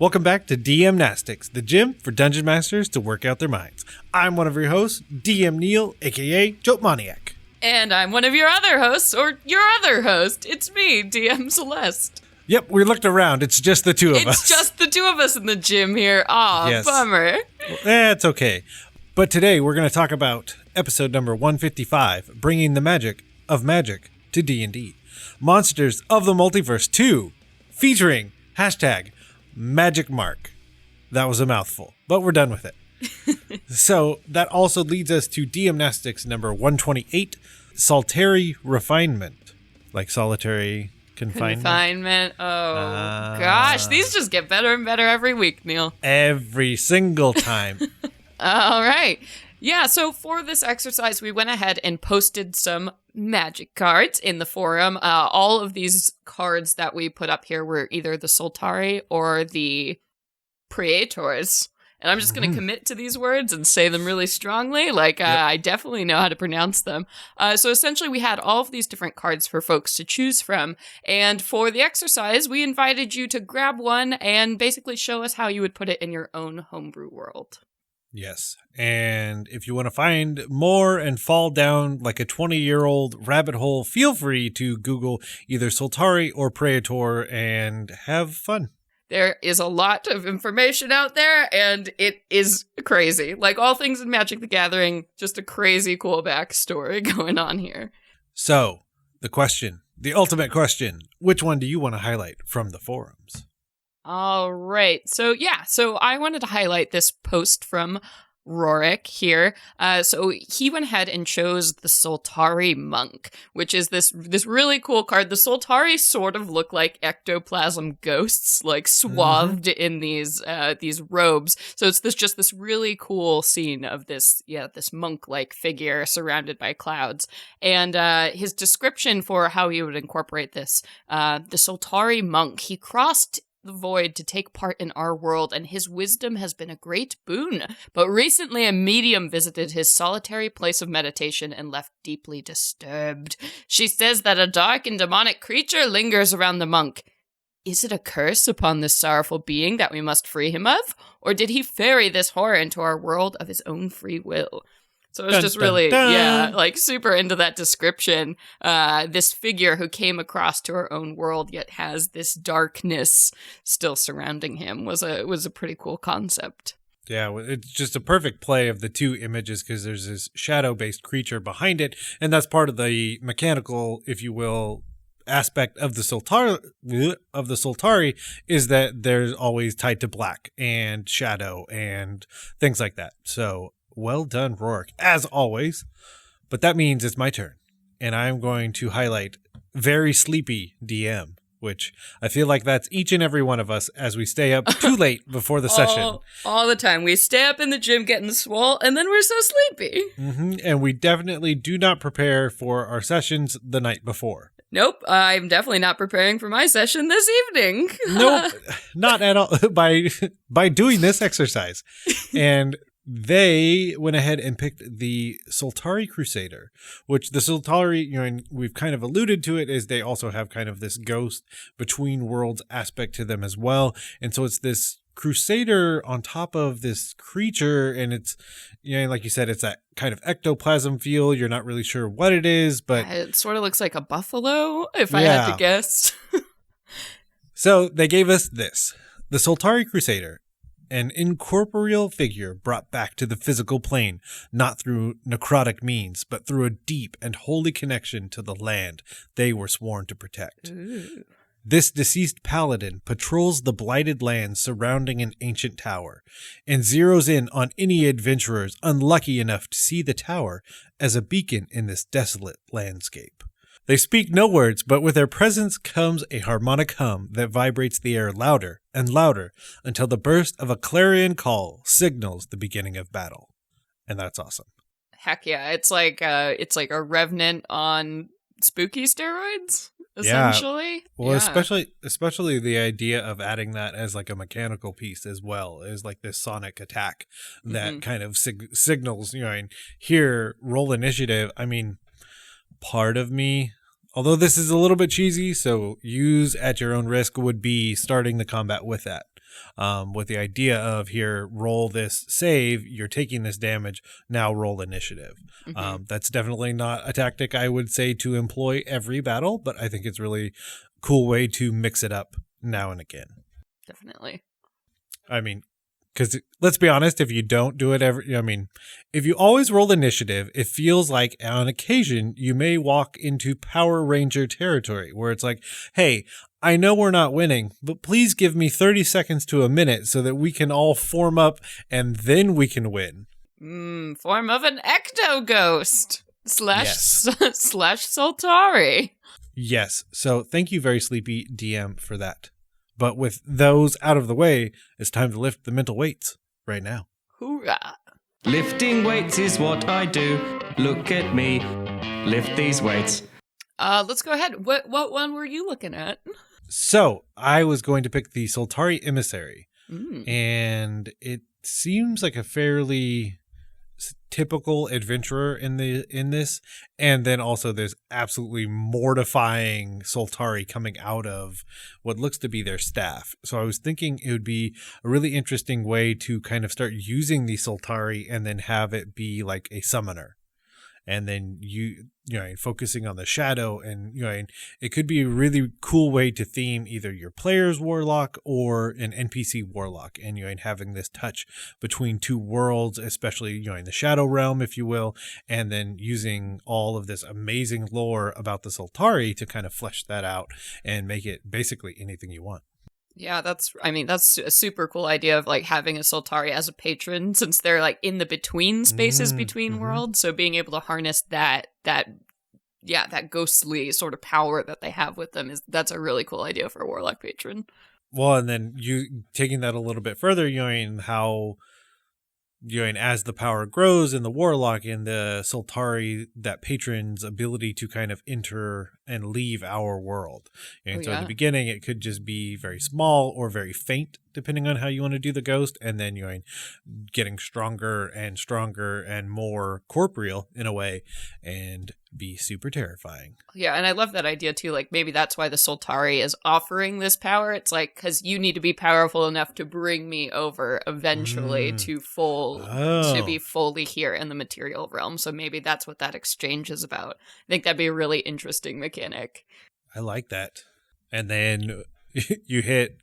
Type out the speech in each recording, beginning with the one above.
Welcome back to DM-Nastics, the gym for dungeon masters to work out their minds. I'm one of your hosts, DM Neal, aka Joke Maniac. And I'm one of your other hosts, or your other host. It's me, DM Celeste. Yep, we looked around. It's just the two of us. It's just the two of us in the gym here. Aw, yes. Bummer. It's okay. But today we're going to talk about episode number 155, bringing the magic of magic to D&D. Monsters of the Multiverse 2, featuring hashtag Magic Mark. That was a mouthful, but we're done with it. So that also leads us to DM-Nastics number 128, Soltari Refinement. Like solitary confinement. Oh, gosh. These just get better and better every week, Neal. Every single time. All right. Yeah, so for this exercise, we went ahead and posted some magic cards in the forum. All of these cards that we put up here were either the Soltari or the Praetors. And I'm just going to commit to these words and say them really strongly. I definitely know how to pronounce them. So essentially, we had all of these different cards for folks to choose from. And for the exercise, we invited you to grab one and basically show us how you would put it in your own homebrew world. Yes. And if you want to find more and fall down like a 20-year-old rabbit hole, feel free to Google either Soltari or Praetor and have fun. There is a lot of information out there, and it is crazy. Like all things in Magic the Gathering, just a crazy cool backstory going on here. So, the ultimate question, which one do you want to highlight from the forums? All right. So I wanted to highlight this post from Rorik here. So he went ahead and chose the Soltari Monk, which is this really cool card. The Soltari sort of look like ectoplasm ghosts, like swathed in these robes. So it's this really cool scene of this monk-like figure surrounded by clouds. And his description for how he would incorporate this, the Soltari Monk, he crossed the void to take part in our world, and his wisdom has been a great boon. But recently a medium visited his solitary place of meditation and left deeply disturbed. She says that a dark and demonic creature lingers around the monk. Is it a curse upon this sorrowful being that we must free him of? Or did he ferry this horror into our world of his own free will? So it was just really, super into that description. This figure who came across to our own world yet has this darkness still surrounding him was a pretty cool concept. Yeah, it's just a perfect play of the two images because there's this shadow-based creature behind it, and that's part of the mechanical, if you will, aspect of the Soltari is that they're always tied to black and shadow and things like that. So well done, Rorik, as always. But that means it's my turn. And I'm going to highlight Very Sleepy DM, which I feel like that's each and every one of us as we stay up too late before the session. All the time. We stay up in the gym getting swole, and then we're so sleepy. And we definitely do not prepare for our sessions the night before. Nope, I'm definitely not preparing for my session this evening. Nope, not at all. By doing this exercise. And they went ahead and picked the Soltari Crusader, which the Soltari, and we've kind of alluded to it, is they also have kind of this ghost between worlds aspect to them as well. And so it's this Crusader on top of this creature, and it's, like you said, it's that kind of ectoplasm feel. You're not really sure what it is, but it sort of looks like a buffalo, if I had to guess. So they gave us this, the Soltari Crusader. An incorporeal figure brought back to the physical plane, not through necrotic means, but through a deep and holy connection to the land they were sworn to protect. Ooh. This deceased paladin patrols the blighted lands surrounding an ancient tower, and zeroes in on any adventurers unlucky enough to see the tower as a beacon in this desolate landscape. They speak no words, but with their presence comes a harmonic hum that vibrates the air louder and louder until the burst of a clarion call signals the beginning of battle. And that's awesome. Heck yeah. It's like a revenant on spooky steroids, essentially. Yeah. Well, especially the idea of adding that as like a mechanical piece as well, is like this sonic attack that kind of signals, and here, roll initiative. I mean, part of me, although this is a little bit cheesy, so use at your own risk, would be starting the combat with that. with the idea of here, roll this save, you're taking this damage, now roll initiative. That's definitely not a tactic I would say to employ every battle, but I think it's really cool way to mix it up now and again. Definitely. I mean, because let's be honest, if you don't do it if you always roll initiative, it feels like on occasion you may walk into Power Ranger territory where it's like, hey, I know we're not winning, but please give me 30 seconds to a minute so that we can all form up and then we can win. Form of an ecto ghost slash Soltari. Yes. So thank you, very sleepy DM, for that. But with those out of the way, it's time to lift the mental weights right now. Hoorah. Lifting weights is what I do. Look at me. Lift these weights. Let's go ahead. What one were you looking at? So I was going to pick the Soltari Emissary. And it seems like a fairly typical adventurer in this, and then also there's absolutely mortifying Soltari coming out of what looks to be their staff. So I was thinking it would be a really interesting way to kind of start using the Soltari and then have it be like a summoner, and then focusing on the shadow, and it could be a really cool way to theme either your player's warlock or an NPC warlock, and having this touch between two worlds, especially in the shadow realm, if you will, and then using all of this amazing lore about the Soltari to kind of flesh that out and make it basically anything you want. Yeah, that's a super cool idea of like having a Soltari as a patron, since they're like in the between spaces between worlds. So being able to harness that ghostly sort of power that they have with them that's a really cool idea for a warlock patron. Well, and then you taking that a little bit further, how as the power grows in the warlock and the Soltari, that patron's ability to kind of enter and leave our world. And in the beginning, it could just be very small or very faint, depending on how you want to do the ghost. And then getting stronger and more corporeal in a way, and be super terrifying. Yeah, and I love that idea too. Like maybe that's why the Soltari is offering this power. It's like, because you need to be powerful enough to bring me over eventually to be fully here in the material realm. So maybe that's what that exchange is about. I think that'd be a really interesting mechanic. I like that. And then you hit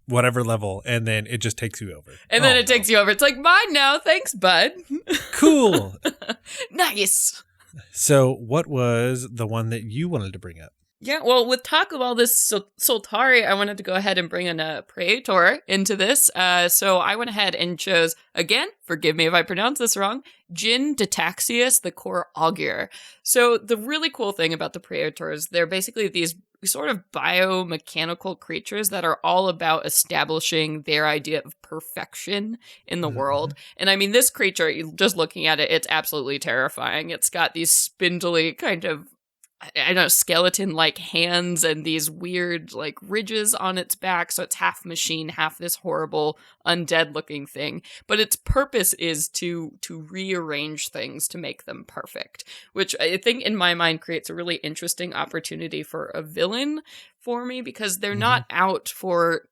whatever level, and then it just takes you over. And then it takes you over. It's like, mine now. Thanks, bud. Cool. Nice. So what was the one that you wanted to bring up? Yeah, well, with talk of all this Soltari, I wanted to go ahead and bring in a Praetor into this. So I went ahead and chose, again, forgive me if I pronounce this wrong, Jin-Gataxius, the Core Augur. So the really cool thing about the Praetors, they're basically these sort of biomechanical creatures that are all about establishing their idea of perfection in the world. And I mean, this creature, just looking at it, it's absolutely terrifying. It's got these spindly kind of, I don't know, skeleton-like hands and these weird, like, ridges on its back. So it's half machine, half this horrible, undead-looking thing. But its purpose is to rearrange things to make them perfect, which I think, in my mind, creates a really interesting opportunity for a villain for me, because they're not out for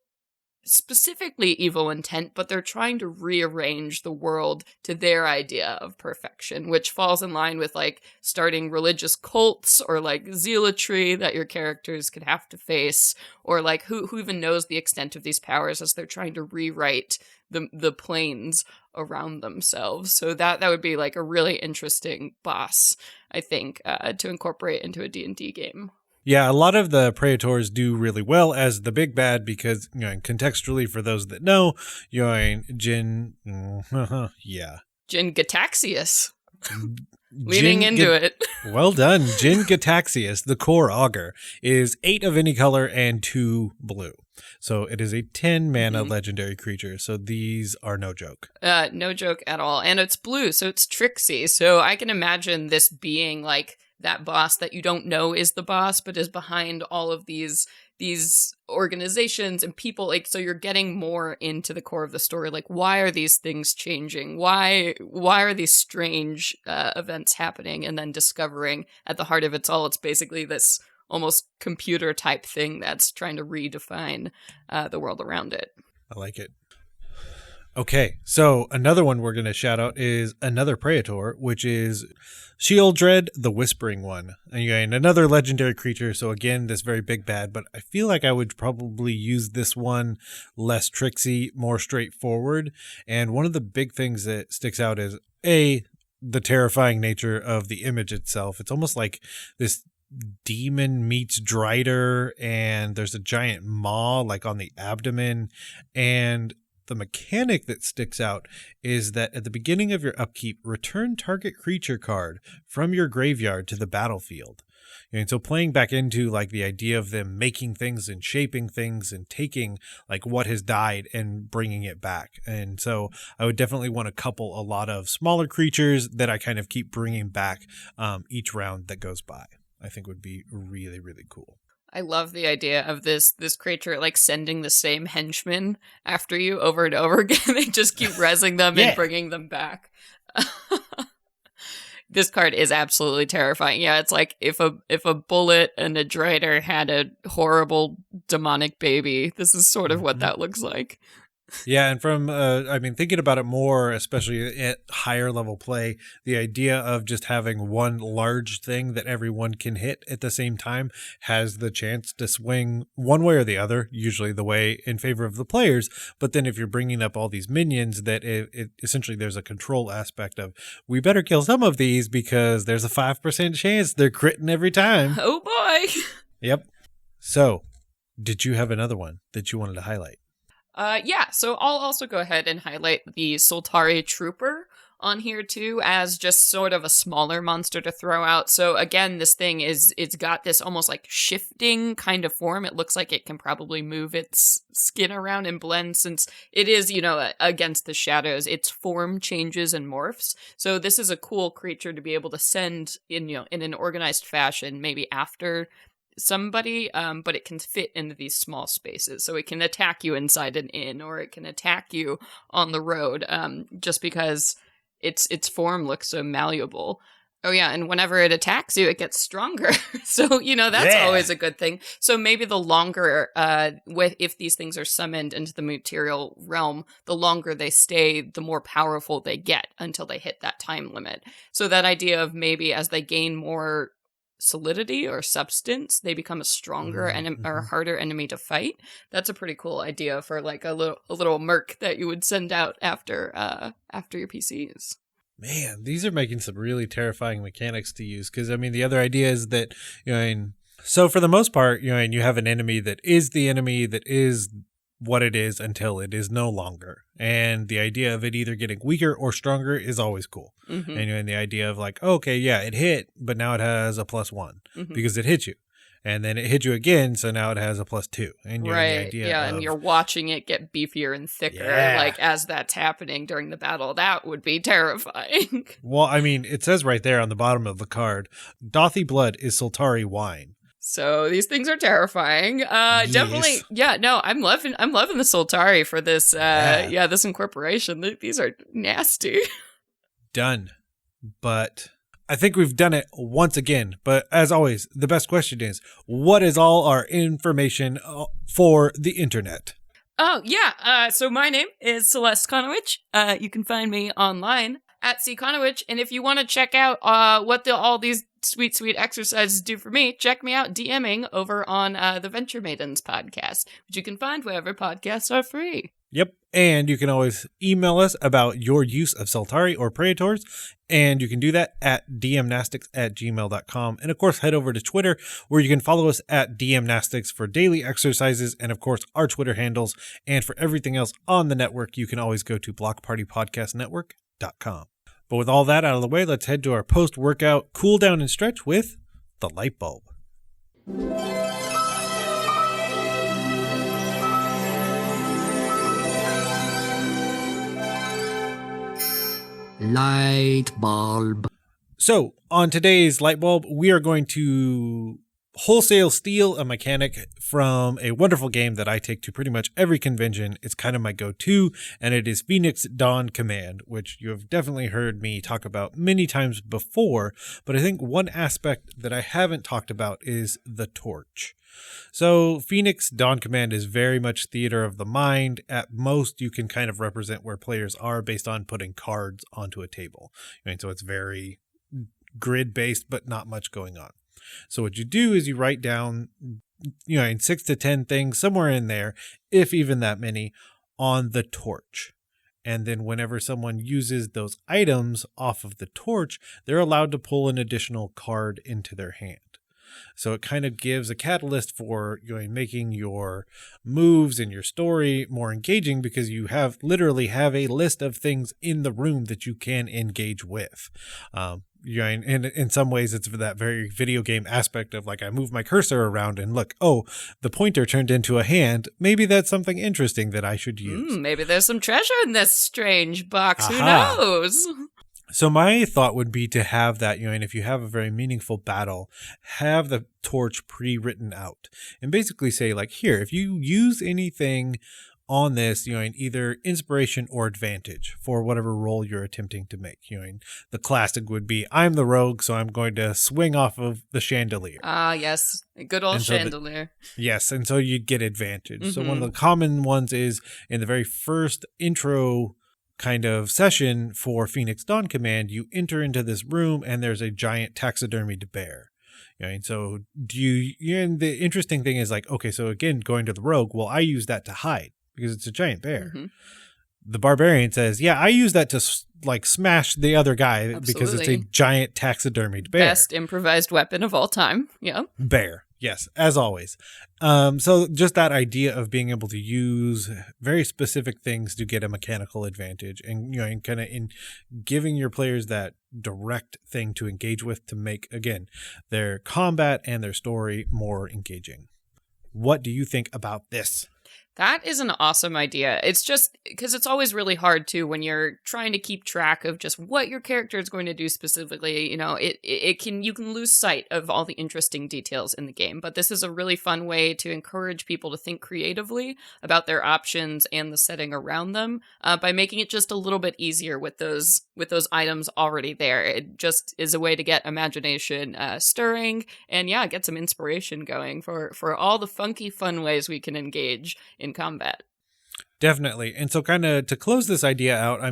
specifically evil intent, but they're trying to rearrange the world to their idea of perfection, which falls in line with like starting religious cults or like zealotry that your characters could have to face, or like who even knows the extent of these powers as they're trying to rewrite the planes around themselves. So that would be like a really interesting boss, I think, to incorporate into a D&D game. Yeah, a lot of the Praetors do really well as the big bad because, contextually for those that know, Jin, Jin-Gataxius. Leaning into it. Well done. Jin-Gataxius, the Core Augur, is 8 of any color and 2 blue. So it is a 10 mana legendary creature. So these are no joke. No joke at all. And it's blue, so it's tricksy. So I can imagine this being like that boss that you don't know is the boss, but is behind all of these organizations and people. Like, so you're getting more into the core of the story. Like, why are these things changing? Why are these strange events happening? And then discovering at the heart of it's basically this almost computer type thing that's trying to redefine the world around it. I like it. Okay, so another one we're going to shout out is another Praetor, which is Shieldred, the Whispering One. And you gain another legendary creature, so again, this very big bad, but I feel like I would probably use this one less tricksy, more straightforward. And one of the big things that sticks out is, A, the terrifying nature of the image itself. It's almost like this demon meets Drider, and there's a giant maw like on the abdomen, and the mechanic that sticks out is that at the beginning of your upkeep, return target creature card from your graveyard to the battlefield. And so playing back into like the idea of them making things and shaping things and taking like what has died and bringing it back. And so I would definitely want to couple a lot of smaller creatures that I kind of keep bringing back each round that goes by. I think would be really, really cool. I love the idea of this creature like sending the same henchmen after you over and over again. They just keep rezzing them and bringing them back. This card is absolutely terrifying. Yeah, it's like if a bullet and a Drider had a horrible demonic baby. This is sort of what that looks like. Yeah, and from, thinking about it more, especially at higher level play, the idea of just having one large thing that everyone can hit at the same time has the chance to swing one way or the other, usually the way in favor of the players. But then if you're bringing up all these minions, that it essentially there's a control aspect of, we better kill some of these because there's a 5% chance they're critting every time. Oh boy! Yep. So, did you have another one that you wanted to highlight? So I'll also go ahead and highlight the Soltari Trooper on here too, as just sort of a smaller monster to throw out. So again, this thing it's got this almost like shifting kind of form. It looks like it can probably move its skin around and blend, since it is, against the shadows, its form changes and morphs. So this is a cool creature to be able to send in an organized fashion, maybe after somebody, but it can fit into these small spaces, so it can attack you inside an inn, or it can attack you on the road, just because its form looks so malleable. Oh yeah, and whenever it attacks you, it gets stronger. So, that's always a good thing. So maybe the longer, if these things are summoned into the material realm, the longer they stay, the more powerful they get until they hit that time limit. So that idea of maybe as they gain more solidity or substance, they become a stronger or harder enemy to fight. That's a pretty cool idea for like a little merc that you would send out after your PCs. Man, these are making some really terrifying mechanics to use, because the other idea is that so for the most part, you have an enemy that is the enemy that is what it is until it is no longer. And the idea of it either getting weaker or stronger is always cool. Mm-hmm. And the idea of like, okay, yeah, it hit, but now it has a +1 because it hit you. And then it hit you again, so now it has a +2. And you're in the idea and you're watching it get beefier and thicker, like as that's happening during the battle. That would be terrifying. Well, it says right there on the bottom of the card, Dothy Blood is Soltari wine. So these things are terrifying. Definitely. Yeah, no, I'm loving the Soltari for this this incorporation. These are nasty. Done. But I think we've done it once again. But as always, the best question is, what is all our information for the internet? Oh, yeah. So my name is Celeste Konowich. You can find me online at C. Konowich. And if you want to check out what all these sweet exercises do for me, check me out DMing over on the Venture Maidens podcast, which you can find wherever podcasts are free. Yep. And you can always email us about your use of Soltari or Praetors, and you can do that at DM-Nastics@gmail.com. And of course, head over to Twitter, where you can follow us at DM-Nastics for daily exercises, and of course, our Twitter handles. And for everything else on the network, you can always go to blockpartypodcastnetwork.com. But with all that out of the way, let's head to our post-workout cool down and stretch with the light bulb. Light bulb. So, on today's light bulb, we are going to wholesale steal a mechanic from a wonderful game that I take to pretty much every convention. It's kind of my go-to, and it is Phoenix Dawn Command, which you have definitely heard me talk about many times before, but I think one aspect that I haven't talked about is the torch. So Phoenix Dawn Command is very much theater of the mind. At most, you can kind of represent where players are based on putting cards onto a table. So it's very grid-based, but not much going on. So what you do is you write down, in 6 to 10 things, somewhere in there, if even that many, on the torch. And then whenever someone uses those items off of the torch, they're allowed to pull an additional card into their hand. So it kind of gives a catalyst for making your moves and your story more engaging, because you literally have a list of things in the room that you can engage with. And in some ways, it's that very video game aspect of I move my cursor around and look, the pointer turned into a hand. Maybe that's something interesting that I should use. Maybe there's some treasure in this strange box. Aha. Who knows? So my thought would be to have that, and if you have a very meaningful battle, have the torch pre-written out and basically say here, if you use anything on this, in either inspiration or advantage for whatever role you're attempting to make. The classic would be, I'm the rogue, so I'm going to swing off of the chandelier. Yes. Good old chandelier. Yes, and so you'd get advantage. So one of the common ones is in the very first intro kind of session for Phoenix Dawn Command, you enter into this room and there's a giant taxidermied bear. And so and the interesting thing is okay, so again, going to the rogue, well, I use that to hide because it's a giant bear. Mm-hmm. The barbarian says, yeah, I use that to smash the other guy. Absolutely. Because it's a giant taxidermied bear. Best improvised weapon of all time. Yeah. Bear. Yes, as always. So just that idea of being able to use very specific things to get a mechanical advantage, and and kind of in giving your players that direct thing to engage with to make, again, their combat and their story more engaging. What do you think about this? That is an awesome idea. It's just because it's always really hard too when you're trying to keep track of just what your character is going to do specifically. You can lose sight of all the interesting details in the game. But this is a really fun way to encourage people to think creatively about their options and the setting around them by making it just a little bit easier with those items already there. It just is a way to get imagination stirring and get some inspiration going for all the funky fun ways we can engage in combat. Definitely. And so kind of to close this idea out, I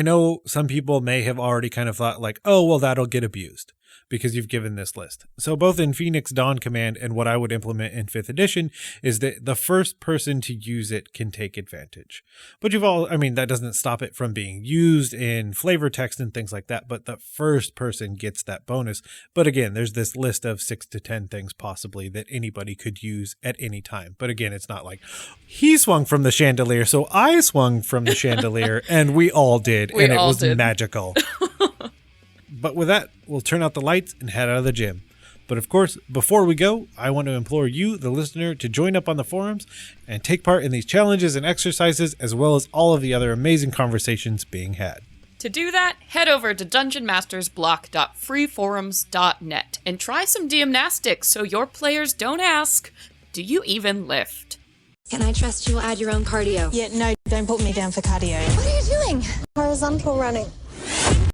know some people may have already kind of thought that'll get abused because you've given this list. So both in Phoenix Dawn Command and what I would implement in 5th edition is that the first person to use it can take advantage. But that doesn't stop it from being used in flavor text and things like that, but the first person gets that bonus. But again, there's this list of 6 to 10 things possibly that anybody could use at any time. But again, it's not he swung from the chandelier, so I swung from the chandelier, and we all did, and it was magical. But with that, we'll turn out the lights and head out of the gym. But of course, before we go, I want to implore you, the listener, to join up on the forums and take part in these challenges and exercises, as well as all of the other amazing conversations being had. To do that, head over to dungeonmastersblock.freeforums.net and try some DM-Nastics so your players don't ask, do you even lift? Can I trust you'll add your own cardio? Yeah, no, don't put me down for cardio. What are you doing? Horizontal running.